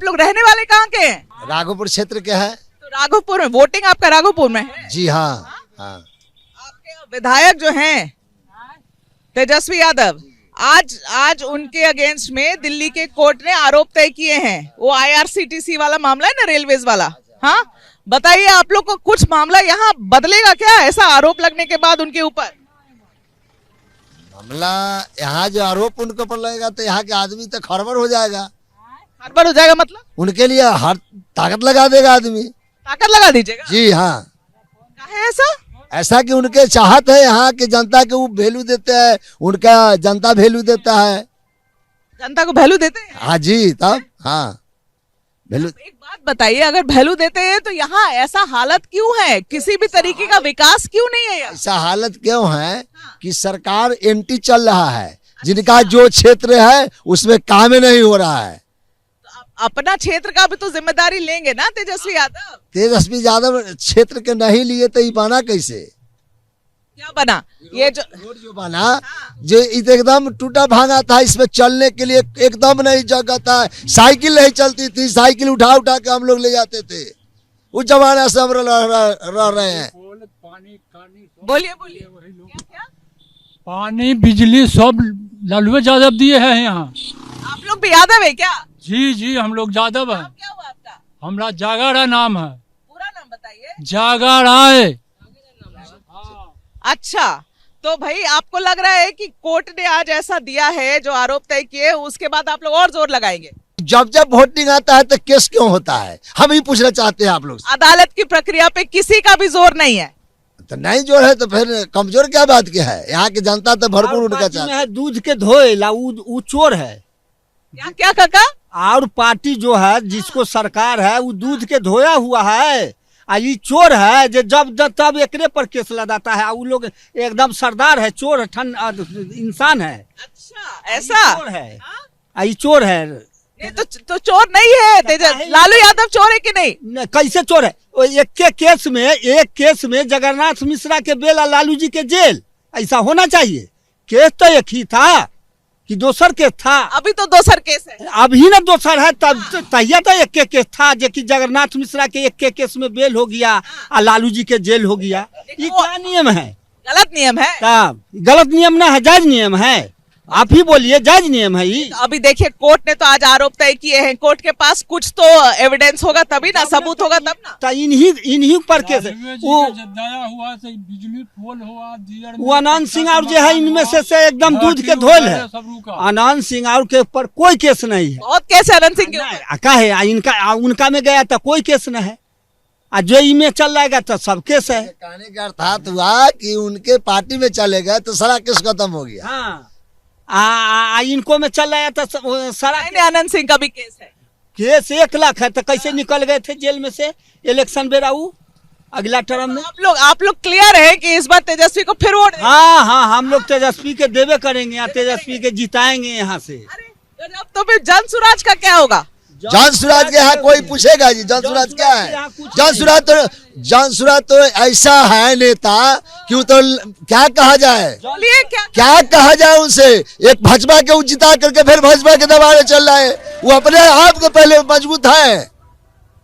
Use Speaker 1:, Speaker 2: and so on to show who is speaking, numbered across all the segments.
Speaker 1: आप लोग रहने वाले कहाँ के हैं?
Speaker 2: राघोपुर क्षेत्र के है।
Speaker 1: तो राघोपुर में वोटिंग आपका राघोपुर में है?
Speaker 2: जी हाँ। हाँ,
Speaker 1: आपके विधायक जो हैं तेजस्वी यादव, आज उनके अगेंस्ट में दिल्ली के कोर्ट ने आरोप तय किए हैं। वो IRCTC वाला मामला है ना, रेलवेज वाला। हाँ, बताइए आप लोग को कुछ मामला यहाँ बदलेगा क्या ऐसा आरोप लगने के बाद उनके ऊपर?
Speaker 2: मामला यहाँ जो आरोप उनके ऊपर लगेगा तो यहाँ के आदमी तो खरबर हो जाएगा।
Speaker 1: खरबर हो जाएगा मतलब?
Speaker 2: उनके लिए हर ताकत लगा देगा आदमी।
Speaker 1: ताकत लगा दीजिएगा?
Speaker 2: जी हाँ।
Speaker 1: काहे ऐसा?
Speaker 2: ऐसा कि उनके चाहत है यहाँ के जनता के, वो वैल्यू देते हैं, उनका जनता वैल्यू देता है।
Speaker 1: जनता को वैल्यू देते हैं?
Speaker 2: हाँ जी, तब हाँ वैल्यू।
Speaker 1: एक बात बताइए, अगर वैल्यू देते हैं तो यहाँ ऐसा हालत क्यों है? किसी भी तरीके का विकास क्यों नहीं है यहाँ?
Speaker 2: ऐसा हालत क्यों है कि सरकार एंटी चल रहा है। जिनका जो क्षेत्र है उसमें काम नहीं हो रहा है।
Speaker 1: तो अपना क्षेत्र का भी तो जिम्मेदारी लेंगे ना तेजस्वी यादव?
Speaker 2: तेजस्वी यादव क्षेत्र के नहीं लिए तो ये बना कैसे?
Speaker 1: क्या बना? ये जो
Speaker 2: रोड जो बना, जो एकदम टूटा भांगा था, इसमें चलने के लिए एकदम नहीं जगह था। साइकिल नहीं चलती थी, साइकिल उठा उठा के हम लोग ले जाते थे। उस जमाना से हम रह रहे हैं।
Speaker 1: बोलिए क्या?
Speaker 3: पानी बिजली सब लालू यादव दिए हैं यहाँ।
Speaker 1: आप लोग भी यादव है क्या?
Speaker 3: जी हम लोग यादव हैं।
Speaker 1: क्या हुआ आपका?
Speaker 3: हमारा जागाड़ा नाम है।
Speaker 1: पूरा नाम बताइए।
Speaker 3: जागाड़ा।
Speaker 1: अच्छा, तो भाई आपको लग रहा है कि कोर्ट ने आज ऐसा दिया है जो आरोप तय किए, उसके बाद आप लोग और जोर लगाएंगे?
Speaker 2: जब वोटिंग आता है तो केस क्यों होता है, हम ही पूछना चाहते हैं आप लोग।
Speaker 1: अदालत की प्रक्रिया पे किसी का भी जोर नहीं है।
Speaker 2: तो नहीं जोर है तो फिर कमजोर क्या बात क्या है? यहाँ की जनता तो भरपूर उनका चाहती है।
Speaker 4: दूध के धोए ला वो चोर है।
Speaker 1: क्या काका?
Speaker 4: और पार्टी जो है जिसको सरकार है वो दूध के धोया हुआ है, ये चोर है जो जब तब एकरे पर केस लगाता है। वो लोग एकदम सरदार है, चोर इंसान है।
Speaker 1: अच्छा, ऐसा
Speaker 4: चोर है। ये चोर है।
Speaker 1: ये तो चोर नहीं है। लालू यादव चोर है कि नहीं?
Speaker 4: कैसे चोर है? एक केस में जगन्नाथ मिश्रा के बेला लालू जी के जेल, ऐसा होना चाहिए। केस तो एक ही था कि दोसर केस था?
Speaker 1: अभी तो दोसर केस है।
Speaker 4: अभी ना दोसर है, तब तहिया तो एक के केस था जो कि जगन्नाथ मिश्रा के एक के केस में बेल हो गया और लालू जी के जेल हो गया। ये क्या नियम है?
Speaker 1: गलत नियम है।
Speaker 4: गलत नियम ना है, जायज नियम है। आप ही बोलिए, जायज नियम है ये।
Speaker 1: अभी देखिए, कोर्ट ने तो आज आरोप तय किए हैं। कोर्ट के पास कुछ तो एविडेंस होगा तभी ना, सबूत होगा तब ना।
Speaker 4: तो इन्हीं पर केस है। वो आनंद सिंह और जो है इनमें से एकदम दूध के धोल है। आनंद सिंह और के ऊपर कोई केस नहीं है।
Speaker 1: बहुत केस है आनंद सिंह के ऊपर।
Speaker 4: क्या है इनका? उनका में गया तो कोई केस न है, जो इनमें चल जाएगा तो सब केस है।
Speaker 2: कहने का अर्थात हुआ कि उनके पार्टी में चलेगा तो सारा केस खत्म हो गया।
Speaker 4: हाँ, इनको में चल रहा है तो सारा।
Speaker 1: आनंद सिंह का भी केस है।
Speaker 4: केस 1 लाख है तो कैसे निकल गए थे जेल में से इलेक्शन बेरा अगला टर्म में?
Speaker 1: आप लोग क्लियर है कि इस बार तेजस्वी को फिर वोट?
Speaker 4: हाँ, हम लोग तेजस्वी के देवे करेंगे या तेजस्वी के जिताएंगे यहाँ से।
Speaker 1: तो फिर जन सुराज का क्या होगा?
Speaker 2: जन सुराज के यहाँ कोई पूछेगा जी? जन सुराज क्या है? जन सुराज तो ऐसा है नेता कि तो क्या कहा जाए, क्या कहा जाए उनसे। एक भाजपा के जिता करके फिर भाजपा के दबाव चल रहा है। वो अपने आप को पहले मजबूत है,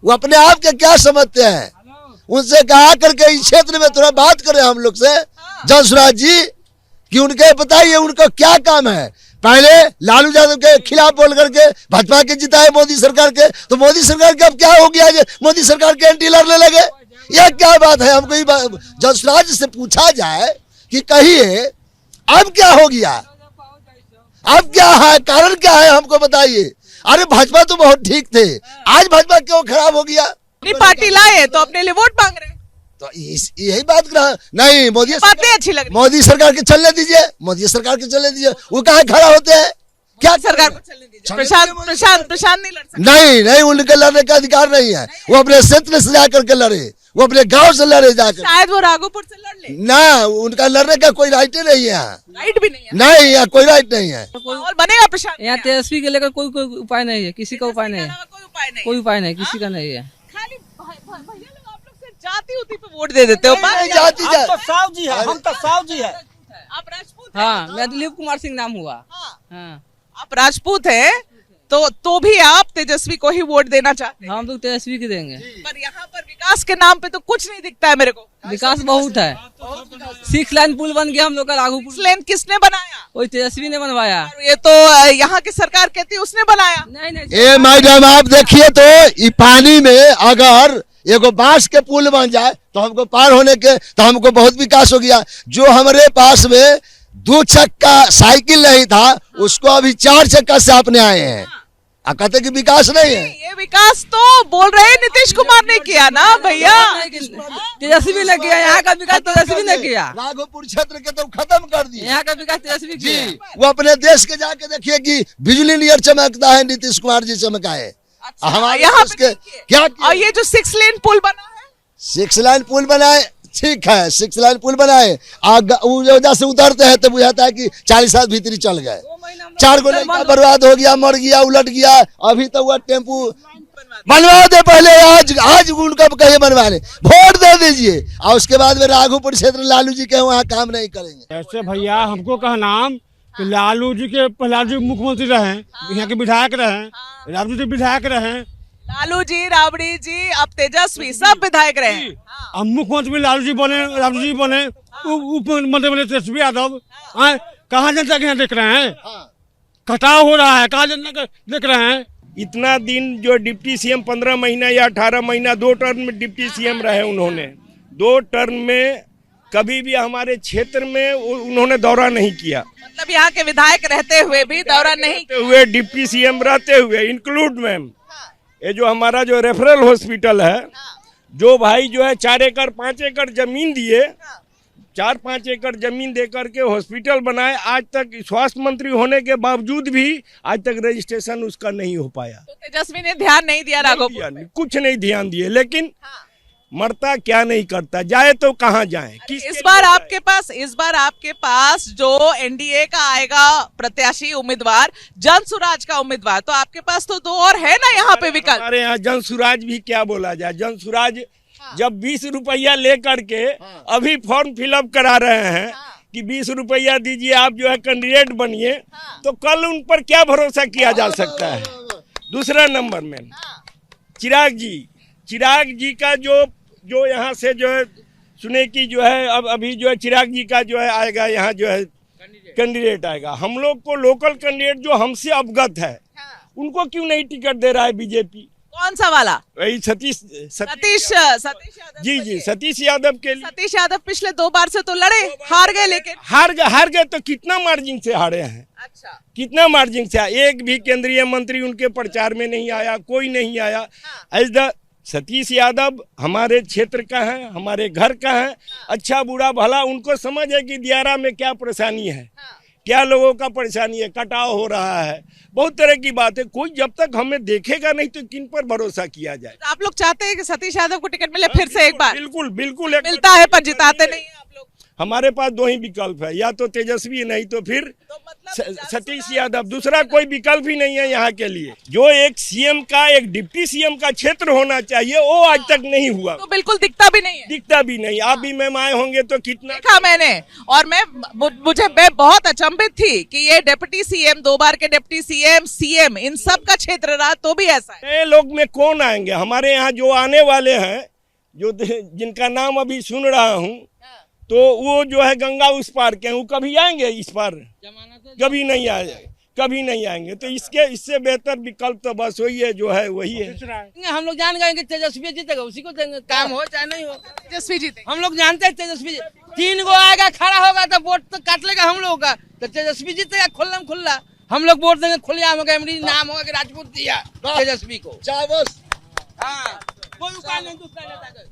Speaker 2: वो अपने आप के क्या समझते हैं। उनसे कहा करके इस क्षेत्र में थोड़ा बात करें हम लोग से जन सुराज जी, कि उनके बताइए उनका क्या काम है। पहले लालू यादव के खिलाफ बोल करके भाजपा के जिताए मोदी सरकार के, तो मोदी सरकार के अब क्या हो गया? मोदी सरकार के एंटी लड़ने लगे। यह क्या बात है? हमको जसराज से पूछा जाए कि कहिए अब क्या हो गया, अब क्या है, कारण क्या है, हमको बताइए। अरे भाजपा तो बहुत ठीक थे, आज भाजपा क्यों खराब हो गया?
Speaker 1: अपनी पार्टी लाए तो अपने लिए वोट मांग रहे।
Speaker 2: तो यही बात रहा। नहीं, मोदी
Speaker 1: बातें अच्छी लग रही।
Speaker 2: मोदी सरकार के चलने दीजिए, मोदी सरकार के चलने दीजिए। वो कहाँ खड़ा होते हैं? क्या
Speaker 1: सरकार को चलने दीजिए? प्रशांत नहीं लड़ सकते।
Speaker 2: नहीं, उनके लड़ने का अधिकार नहीं है। वो अपने क्षेत्र से जाकर के लड़े, वो अपने गांव से लड़े जाकर।
Speaker 1: शायद वो राघोपुर से लड़ ले
Speaker 2: ना, उनका लड़ने का कोई राइट नहीं है।
Speaker 1: राइट भी नहीं है।
Speaker 2: नहीं, यहाँ कोई राइट नहीं है।
Speaker 1: और बनेगा प्रशांत?
Speaker 5: यहाँ तेजस्वी के लेकर कोई उपाय नहीं है, किसी का उपाय नहीं है। कोई उपाय नहीं, किसी का नहीं है।
Speaker 1: खाली भैया लोग आप लोग से जाति उती पे वोट दे देते हो।
Speaker 2: जाति
Speaker 4: तो साहु जी है, हम तो साहु जी है।
Speaker 1: आप राजपूत हैं?
Speaker 5: हाँ, मैं दिलीप कुमार सिंह नाम हुआ।
Speaker 1: हाँ, आप राजपूत हैं तो भी आप तेजस्वी को ही वोट देना चाहते हैं।
Speaker 5: हम लोग तेजस्वी की देंगे।
Speaker 1: पर यहाँ पर विकास के नाम पे तो कुछ नहीं दिखता है मेरे को।
Speaker 5: विकास बहुत है। 6 लाइन पुल बन गया हम लोग का राघोपुर।
Speaker 1: 6 लेन किसने बनाया?
Speaker 5: वही तेजस्वी ने बनवाया।
Speaker 1: ये तो यहाँ की सरकार कहती है उसने बनाया।
Speaker 5: नहीं
Speaker 2: ए मैडम आप देखिए तो ये पानी में अगर एगो बांस के पुल बन जाए तो हमको पार होने के तो हमको बहुत विकास हो गया। जो हमारे पास में 2 चक्का साइकिल नहीं था उसको अभी 4 चक्का से अपने आए हैं। कहते कि विकास नहीं है।
Speaker 1: ये विकास तो बोल रहे हैं नीतीश कुमार ने किया ना भैया।
Speaker 5: तेजस्वी ने किया। यहाँ का विकास तेजस्वी ने किया।
Speaker 2: राघोपुर क्षेत्र के तो खत्म कर दिए।
Speaker 5: यहाँ का विकास तेजस्वी
Speaker 2: जी
Speaker 5: किया।
Speaker 2: वो अपने देश के जाके देखिए कि बिजली नियर चमकता है, नीतीश कुमार जी चमका है। हमारे
Speaker 1: यहाँ
Speaker 2: देश के क्या
Speaker 1: और ये जो 6 लेन पुल बना है
Speaker 2: 6 लाइन पुल बनाए, ठीक है 6 लाइन पुल बनाए, वजह से उतरते हैं तो बुझाता है कि 40 साल भीतरी चल गए। 4 गो लड़का बर्बाद हो गया, मर गया, उलट गया। अभी तो वह टेम्पू बनवा दे पहले, आज उनका कहीं बनवाने वोट दे दीजिए और उसके बाद में राघोपुर क्षेत्र लालू जी के वहाँ काम नहीं करेंगे।
Speaker 6: ऐसे भैया हमको कहा नाम कि लालू जी मुख्यमंत्री रहे, यहाँ के विधायक रहे, राबड़ी जी विधायक रहे,
Speaker 1: लालू जी, राबड़ी जी, अब तेजस्वी सब विधायक रहे।
Speaker 6: अब मुख्यमंत्री लालू जी बने, राबड़ी जी बने, उप मुख्यमंत्री बने तेजस्वी यादव। कहाँ जनता के यहाँ देख रहे हैं? कटाव हो रहा है, कहाँ जनता देख रहे हैं?
Speaker 7: इतना दिन जो डिप्टी सीएम 15 महीना या 18 महीना 2 टर्म में डिप्टी सीएम रहे, उन्होंने 2 टर्म में कभी भी हमारे क्षेत्र में उन्होंने दौरा नहीं किया।
Speaker 1: मतलब यहाँ के विधायक रहते हुए भी दौरा नहीं
Speaker 7: हुए, डिप्टी सीएम रहते हुए इंक्लूड मैम ये जो हमारा जो रेफरल हॉस्पिटल है, जो भाई जो है 4 एकड़ 5 एकड़ जमीन दिए, 4-5 एकड़ जमीन दे करके हॉस्पिटल बनाए, आज तक स्वास्थ्य मंत्री होने के बावजूद भी आज तक रजिस्ट्रेशन उसका नहीं हो पाया।
Speaker 1: तो तेजस्वी ने ध्यान नहीं दिया राघोपुर,
Speaker 7: कुछ नहीं ध्यान दिए। लेकिन मरता क्या नहीं करता, जाए तो कहाँ जाए।
Speaker 1: इस बार आपके पास जो एनडीए का आएगा प्रत्याशी उम्मीदवार, जनसुराज का उम्मीदवार, तो आपके पास तो 2 और है ना यहाँ पे विकल्प।
Speaker 7: हमारे यहाँ जनसुराज भी क्या बोला जाए। जनसुराज जब 20 रुपया ले करके अभी फॉर्म फिलअप करा रहे हैं कि 20 रुपया दीजिए आप जो है कैंडिडेट बनिए, तो कल उन पर क्या भरोसा किया जा सकता है। दूसरा नंबर में चिराग जी का जो यहाँ से जो है सुने की जो है अब अभी जो है चिराग जी का जो है आएगा यहाँ जो है कैंडिडेट आएगा। हम लोग को लोकल कैंडिडेट जो हमसे अवगत है उनको क्यों नहीं टिकट दे रहा है बीजेपी?
Speaker 1: कौन सा वाला?
Speaker 7: वही सतीश
Speaker 1: यादव।
Speaker 7: जी सतीश यादव के लिए।
Speaker 1: सतीश यादव पिछले 2 बार से तो लड़े, हार गए, लेकिन
Speaker 7: हार गए तो कितना मार्जिन से हारे हैं?
Speaker 1: अच्छा,
Speaker 7: कितना मार्जिन से? एक भी केंद्रीय मंत्री उनके प्रचार में नहीं आया, कोई नहीं आया। ऐसा सतीश यादव हमारे क्षेत्र का है, हमारे घर का है, अच्छा बुरा भला उनको समझ है कि दियारा में क्या परेशानी है, क्या लोगों का परेशानी है, कटाव हो रहा है, बहुत तरह की बात है। कोई जब तक हमें देखेगा नहीं तो किन पर भरोसा किया जाए।
Speaker 1: तो आप लोग चाहते हैं कि सतीश यादव को टिकट मिले फिर से एक बार?
Speaker 7: बिल्कुल
Speaker 1: मिलता है पर जिताते नहीं है आप लोग।
Speaker 7: हमारे पास 2 ही विकल्प है, या तो तेजस्वी नहीं तो फिर सतीश यादव। दूसरा कोई विकल्प ही नहीं है यहाँ के लिए। जो एक सीएम का, एक डिप्टी सीएम का क्षेत्र होना चाहिए वो आज तक नहीं हुआ।
Speaker 1: तो बिल्कुल दिखता भी नहीं है।
Speaker 7: दिखता भी नहीं। आप भी मैम आए होंगे तो कितना
Speaker 1: देखा मैंने, और मैं बहुत अचंभित थी कि ये डिप्टी सीएम, 2 बार के डिप्टी सीएम इन सब का क्षेत्र रहा तो भी ऐसा है।
Speaker 7: नए लोग में कौन आएंगे? हमारे यहाँ जो आने वाले हैं, जो जिनका नाम अभी सुन रहा हूँ, तो वो जो है गंगा उस पार के, वो कभी आएंगे इस पार? कभी नहीं आएंगे। तो इससे बेहतर विकल्प तो बस वही है जो है वही है।
Speaker 5: हम लोग जान गए कि तेजस्वी जीतेगा, उसी को देंगे, काम हो चाहे नहीं हो।
Speaker 1: तेजस्वी जीतेगा,
Speaker 5: हम लोग जानते हैं तेजस्वी। 3 गो आएगा, खड़ा होगा तो वोट तो काट लेगा हम लोग का, तो तेजस्वी जीतेगा खुल्ला। हम लोग वोट देंगे खुलेआम होगा, नाम होगा कि राजपूत दिया तेजस्वी को। हाँ, कोई उपाय नहीं दूसरा नेता का।